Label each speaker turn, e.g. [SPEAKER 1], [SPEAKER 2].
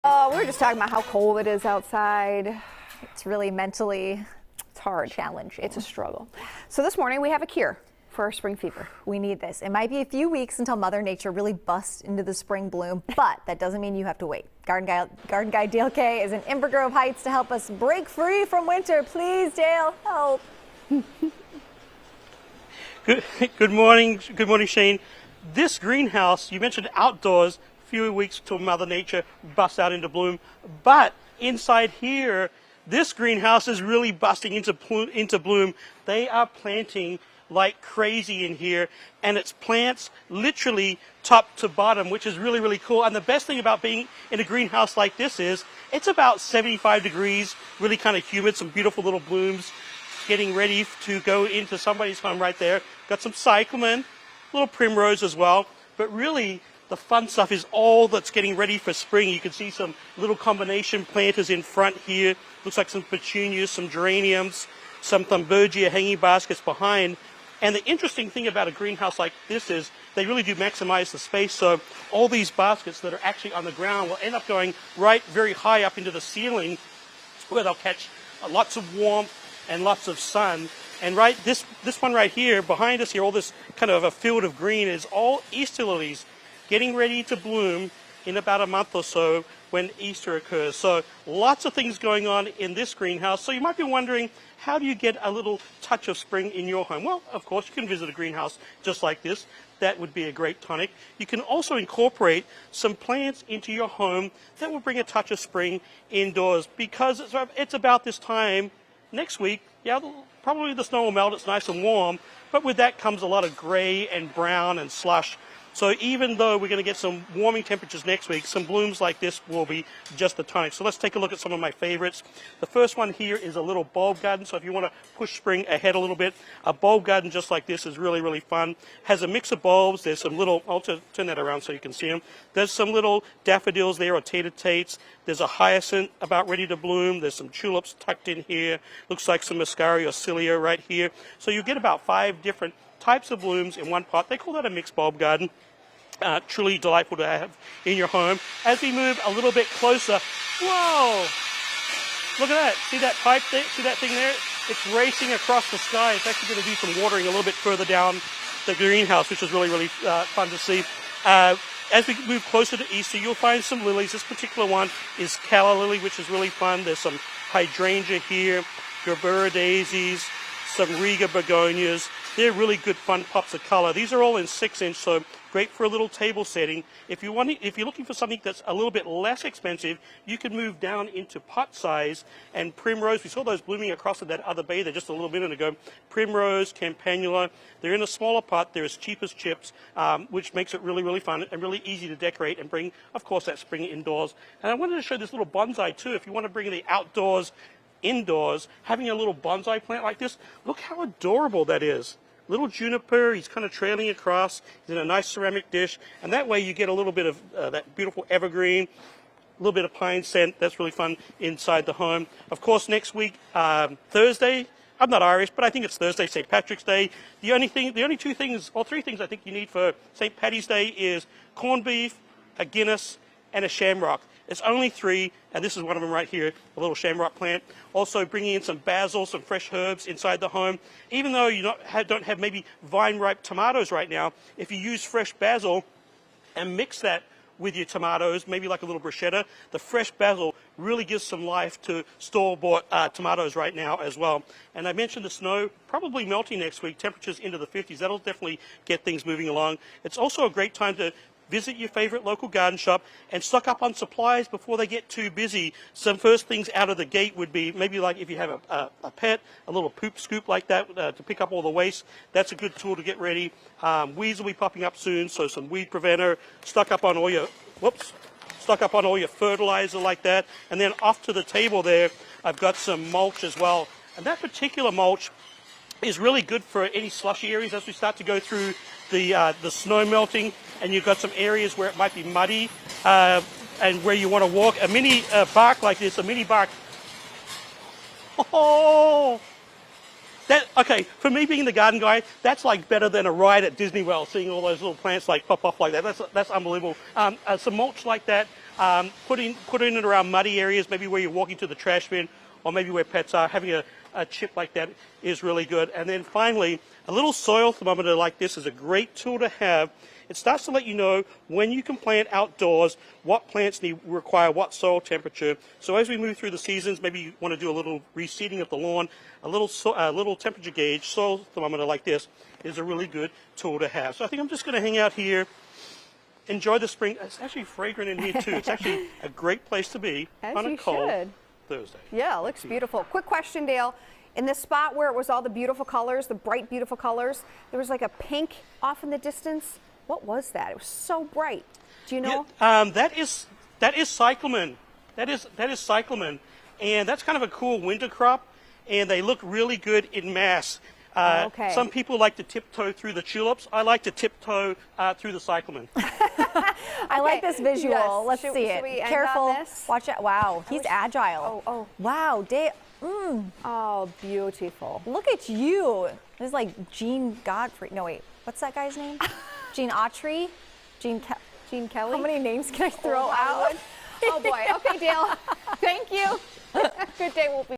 [SPEAKER 1] We were just talking about how cold it is outside. It's really mentally, it's hard.
[SPEAKER 2] Challenge.
[SPEAKER 1] It's a struggle. So this morning we have a cure for our spring fever.
[SPEAKER 2] We need this. It might be a few weeks until Mother Nature really busts into the spring bloom, but that doesn't mean you have to wait. Garden Guy Dale Kay is in Inver Grove Heights to help us break free from winter. Please, Dale, help.
[SPEAKER 3] Good morning, Shane. This greenhouse, you mentioned outdoors, a few weeks till Mother Nature busts out into bloom, but inside here, this greenhouse is really busting into bloom. They are planting like crazy in here, and it's plants literally top to bottom, which is really, really cool. And the best thing about being in a greenhouse like this is it's about 75 degrees, really kind of humid, some beautiful little blooms getting ready to go into somebody's home right there. Got some cyclamen, little primrose as well, but really the fun stuff is all that's getting ready for spring. You can see some little combination planters in front here. Looks like some petunias, some geraniums, some thunbergia hanging baskets behind. And the interesting thing about a greenhouse like this is they really do maximize the space. So all these baskets that are actually on the ground will end up going right very high up into the ceiling where they'll catch lots of warmth and lots of sun. And right, this one right here, behind us here, all this kind of a field of green is all Easter lilies getting ready to bloom in about a month or so when Easter occurs. So lots of things going on in this greenhouse. So you might be wondering, how do you get a little touch of spring in your home? Well, of course, you can visit a greenhouse just like this. That would be a great tonic. You can also incorporate some plants into your home that will bring a touch of spring indoors, because it's about this time next week. Yeah, probably the snow will melt. It's nice and warm, but with that comes a lot of gray and brown and slush. So even though we're going to get some warming temperatures next week, some blooms like this will be just the tonic. So let's take a look at some of my favorites. The first one here is a little bulb garden. So if you want to push spring ahead a little bit, a bulb garden just like this is really, really fun. Has a mix of bulbs. There's some little, I'll turn that around so you can see them. There's some little daffodils there, or tater-tates. There's a hyacinth about ready to bloom. There's some tulips tucked in here. Looks like some muscaria or cilia right here. So you get about 5 different types of blooms in one pot. They call that a mixed bulb garden. Truly delightful to have in your home. As we move a little bit closer, whoa! Look at that. See that pipe there? See that thing there? It's racing across the sky. It's actually going to do some watering a little bit further down the greenhouse, which is really, really fun to see. As we move closer to Easter, you'll find some lilies. This particular one is calla lily, which is really fun. There's some hydrangea here, gerbera daisies, some riga begonias. They're really good fun pops of color. These are all in 6-inch, so great for a little table setting. If you're looking for something that's a little bit less expensive, you can move down into pot size. And primrose, we saw those blooming across at that other bay there just a little minute ago. Primrose, campanula, they're in a smaller pot. They're as cheap as chips, which makes it really, really fun and really easy to decorate and bring, of course, that spring indoors. And I wanted to show this little bonsai too. If you want to bring the outdoors indoors, having a little bonsai plant like this, look how adorable that is. Little juniper, he's kind of trailing across, he's in a nice ceramic dish, and that way you get a little bit of that beautiful evergreen, a little bit of pine scent. That's really fun inside the home. Of course, next week, Thursday, I'm not Irish, but I think it's Thursday, St. Patrick's Day. The only 2 things, or 3 things I think you need for St. Paddy's Day is corned beef, a Guinness, and a shamrock. It's only 3, and this is one of them right here, a little shamrock plant. Also bringing in some basil, some fresh herbs inside the home. Even though you don't have maybe vine-ripe tomatoes right now, if you use fresh basil and mix that with your tomatoes, maybe like a little bruschetta, the fresh basil really gives some life to store-bought tomatoes right now as well. And I mentioned the snow probably melting next week, temperatures into the 50s. That'll definitely get things moving along. It's also a great time to visit your favorite local garden shop and stock up on supplies before they get too busy. Some first things out of the gate would be maybe like if you have a pet, a little poop scoop like that to pick up all the waste. That's a good tool to get ready. Weeds will be popping up soon, so some weed preventer. Stock up on all your fertilizer like that. And then off to the table there, I've got some mulch as well. And that particular mulch is really good for any slushy areas as we start to go through the snow melting, and you've got some areas where it might be muddy and where you want to walk. A mini bark like this, a mini bark. Oh, okay, for me being the garden guy, that's like better than a ride at Disney World, seeing all those little plants like pop off like that. That's unbelievable. Some mulch like that Putting it around muddy areas, maybe where you're walking to the trash bin, or maybe where pets are. Having a chip like that is really good. And then finally, a little soil thermometer like this is a great tool to have. It starts to let you know when you can plant outdoors, what plants require what soil temperature. So as we move through the seasons, maybe you want to do a little reseeding of the lawn, a little temperature gauge soil thermometer like this is a really good tool to have. So I think I'm just going to hang out here, enjoy the spring. It's actually fragrant in here too. It's actually a great place to be on a cold Thursday.
[SPEAKER 1] Yeah, it looks beautiful. Quick question, Dale. In the spot where it was all the beautiful colors, the bright, beautiful colors, there was like a pink off in the distance. What was that? It was so bright. Do you know?
[SPEAKER 3] Yeah, that is Cyclamen. That is Cyclamen, and that's kind of a cool winter crop, and they look really good in mass.
[SPEAKER 1] Okay.
[SPEAKER 3] Some people like to tiptoe through the tulips. I like to tiptoe through the Cyclamen.
[SPEAKER 2] I like this visual.
[SPEAKER 1] Yes.
[SPEAKER 2] Let's
[SPEAKER 1] Should
[SPEAKER 2] see
[SPEAKER 1] we
[SPEAKER 2] it.
[SPEAKER 1] end on
[SPEAKER 2] Careful.
[SPEAKER 1] this?
[SPEAKER 2] Watch out. Wow, he's agile.
[SPEAKER 1] Oh.
[SPEAKER 2] Wow, Dale.
[SPEAKER 1] Oh, beautiful.
[SPEAKER 2] Look at you. This is like Gene Godfrey. No, wait. What's that guy's name? Gene Autry? Gene
[SPEAKER 1] Kelly?
[SPEAKER 2] How many names can I throw out?
[SPEAKER 1] Oh, boy. Okay, Dale. Thank you. Good day. We'll be